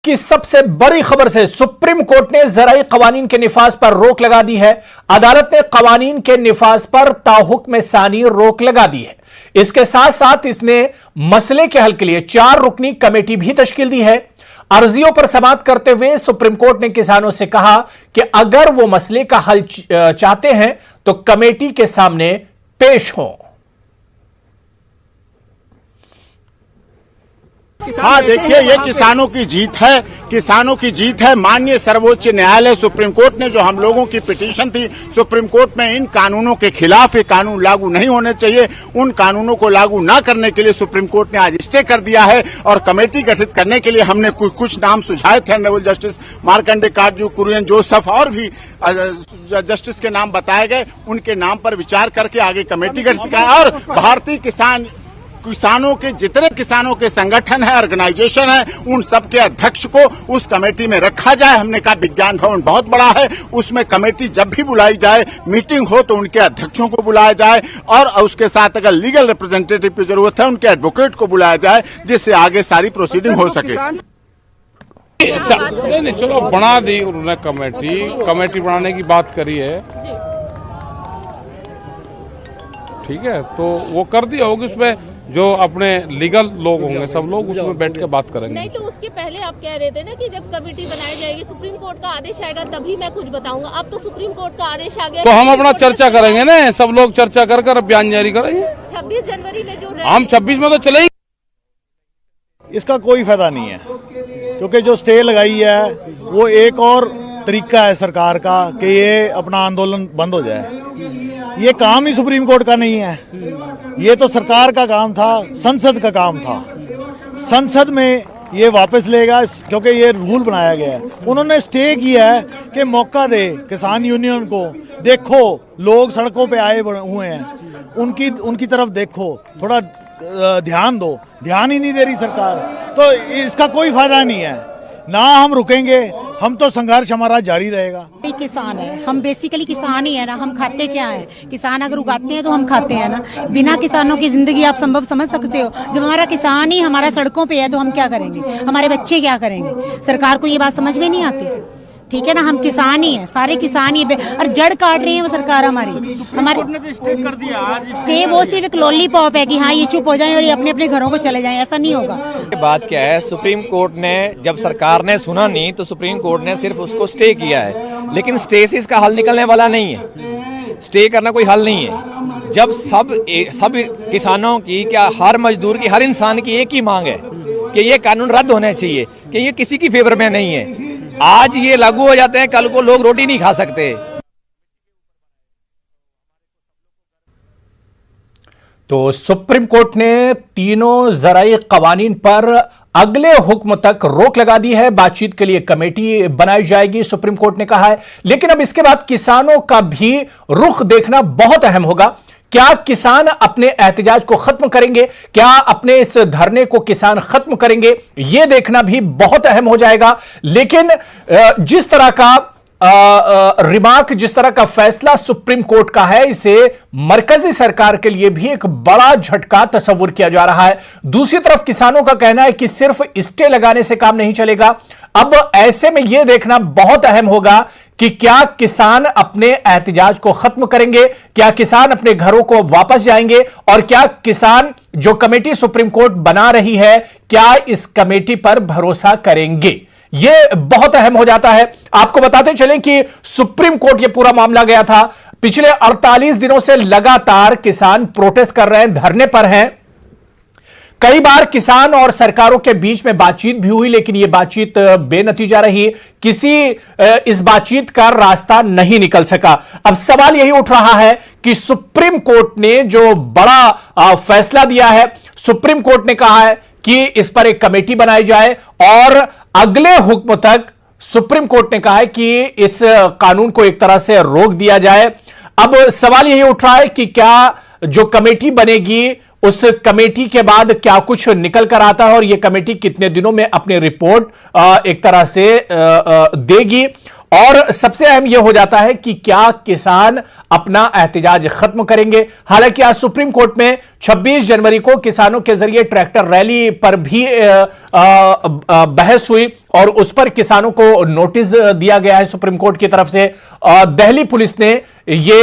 की सबसे बड़ी खबर से सुप्रीम कोर्ट ने ज़राई कवानीन के निफाज पर रोक लगा दी है। अदालत ने कवानीन के निफाज पर ताहुक्म सानी रोक लगा दी है। इसके साथ साथ इसने मसले के हल के लिए 4 रुकनी कमेटी भी तश्कील दी है। अर्जियों पर समाअत करते हुए सुप्रीम कोर्ट ने किसानों से कहा कि अगर वो मसले का हल चाहते हैं तो कमेटी के सामने पेश हों। हाँ, देखिए, ये किसानों की जीत है, किसानों की जीत है। माननीय सर्वोच्च न्यायालय सुप्रीम कोर्ट ने जो हम लोगों की पिटीशन थी सुप्रीम कोर्ट में, इन कानूनों के खिलाफ ये कानून लागू नहीं होने चाहिए, उन कानूनों को लागू ना करने के लिए सुप्रीम कोर्ट ने आज स्टे कर दिया है। और कमेटी गठित करने के लिए हमने कुछ नाम सुझाए थे। ऑनरेबल जस्टिस मार्कंडे काटजू, कुरियन जोसेफ और भी जस्टिस के नाम बताए गए। उनके नाम पर विचार करके आगे कमेटी गठित किया। और भारतीय किसानों के जितने किसानों के संगठन है, ऑर्गेनाइजेशन है, उन सब के अध्यक्ष को उस कमेटी में रखा जाए। हमने कहा विज्ञान भवन बहुत बड़ा है, उसमें कमेटी जब भी बुलाई जाए, मीटिंग हो तो उनके अध्यक्षों को बुलाया जाए और उसके साथ अगर लीगल रिप्रेजेंटेटिव की जरूरत है उनके एडवोकेट को बुलाया जाए, जिससे आगे सारी प्रोसीडिंग हो सके। नहीं, चलो बना दी उन्होंने कमेटी बनाने की बात करी है, ठीक है, तो वो कर दिया होगी। उसमें जो अपने लीगल लोग होंगे सब लोग उसमें बैठ के बात करेंगे। नहीं, तो उसके पहले आप कह रहे थे ना कि जब कमेटी बनाई जाएगी, सुप्रीम कोर्ट का आदेश आएगा तभी मैं कुछ बताऊंगा। अब तो सुप्रीम कोर्ट का आदेश आ गया, तो हम अपना चर्चा करेंगे ना, सब लोग चर्चा कर बयान जारी करेंगे। 26 जनवरी में जो हम 26 में तो चले। इसका कोई फायदा नहीं है, क्योंकि जो स्टे लगाई है वो एक और तरीका है सरकार का कि ये अपना आंदोलन बंद हो जाए। ये काम ही सुप्रीम कोर्ट का नहीं है, ये तो सरकार का काम था, संसद का काम था। संसद में ये वापस लेगा, क्योंकि ये रूल बनाया गया है। उन्होंने स्टे किया है कि मौका दे किसान यूनियन को, देखो लोग सड़कों पे आए हुए हैं, उनकी तरफ देखो, थोड़ा ध्यान दो। ध्यान ही नहीं दे रही सरकार, तो इसका कोई फायदा नहीं है। ना हम रुकेंगे, हम तो संघर्ष हमारा जारी रहेगा। किसान है, हम बेसिकली किसान ही है ना, हम खाते क्या है? किसान अगर उगाते हैं तो हम खाते हैं ना। बिना किसानों की जिंदगी आप संभव समझ सकते हो? जब हमारा किसान ही हमारा सड़कों पे है तो हम क्या करेंगे? हमारे बच्चे क्या करेंगे? सरकार को ये बात समझ में नहीं आती, ठीक है ना। हम किसान ही हैं, सारे किसान ही है, और जड़ काट रही है वो सरकार हमारी। स्टे वो सिर्फ एक लॉलीपॉप है कि हाँ ये चुप हो जाएं और ये अपने अपने घरों को चले जाएं, ऐसा नहीं होगा। बात क्या है, सुप्रीम कोर्ट ने जब सरकार ने सुना नहीं तो सुप्रीम कोर्ट ने सिर्फ उसको स्टे किया है, लेकिन स्टे से इसका हल निकलने वाला नहीं है। स्टे करना कोई हल नहीं है। जब सब किसानों की, क्या हर मजदूर की, हर इंसान की एक ही मांग है कि ये कानून रद्द होने चाहिए, कि ये किसी की फेवर में नहीं है। आज ये लागू हो जाते हैं, कल को लोग रोटी नहीं खा सकते। तो सुप्रीम कोर्ट ने तीनों ज़राई कवानीन पर अगले हुक्म तक रोक लगा दी है। बातचीत के लिए कमेटी बनाई जाएगी, सुप्रीम कोर्ट ने कहा है। लेकिन अब इसके बाद किसानों का भी रुख देखना बहुत अहम होगा। क्या किसान अपने एहतजाज को खत्म करेंगे? क्या अपने इस धरने को किसान खत्म करेंगे? यह देखना भी बहुत अहम हो जाएगा। लेकिन जिस तरह का रिमार्क, जिस तरह का फैसला सुप्रीम कोर्ट का है, इसे मरकजी सरकार के लिए भी एक बड़ा झटका तस्वुर किया जा रहा है। दूसरी तरफ किसानों का कहना है कि सिर्फ स्टे लगाने से काम नहीं चलेगा। अब ऐसे में यह देखना बहुत अहम होगा कि क्या किसान अपने एहतजाज को खत्म करेंगे, क्या किसान अपने घरों को वापस जाएंगे, और क्या किसान जो कमेटी सुप्रीम कोर्ट बना रही है, क्या इस कमेटी पर भरोसा करेंगे? यह बहुत अहम हो जाता है। आपको बताते चलें कि सुप्रीम कोर्ट यह पूरा मामला गया था। पिछले 48 दिनों से लगातार किसान प्रोटेस्ट कर रहे हैं, धरने पर हैं। कई बार किसान और सरकारों के बीच में बातचीत भी हुई, लेकिन यह बातचीत बेनतीजा रही। किसी इस बातचीत का रास्ता नहीं निकल सका। अब सवाल यही उठ रहा है कि सुप्रीम कोर्ट ने जो बड़ा फैसला दिया है, सुप्रीम कोर्ट ने कहा है कि इस पर एक कमेटी बनाई जाए और अगले हुक्म तक सुप्रीम कोर्ट ने कहा है कि इस कानून को एक तरह से रोक दिया जाए। अब सवाल यही उठ रहा है कि क्या जो कमेटी बनेगी, उस कमेटी के बाद क्या कुछ निकल कर आता है, और यह कमेटी कितने दिनों में अपनी रिपोर्ट एक तरह से देगी, और सबसे अहम यह हो जाता है कि क्या किसान अपना एहतजाज खत्म करेंगे। हालांकि आज सुप्रीम कोर्ट में 26 जनवरी को किसानों के जरिए ट्रैक्टर रैली पर भी बहस हुई और उस पर किसानों को नोटिस दिया गया है सुप्रीम कोर्ट की तरफ से। दिल्ली पुलिस ने ये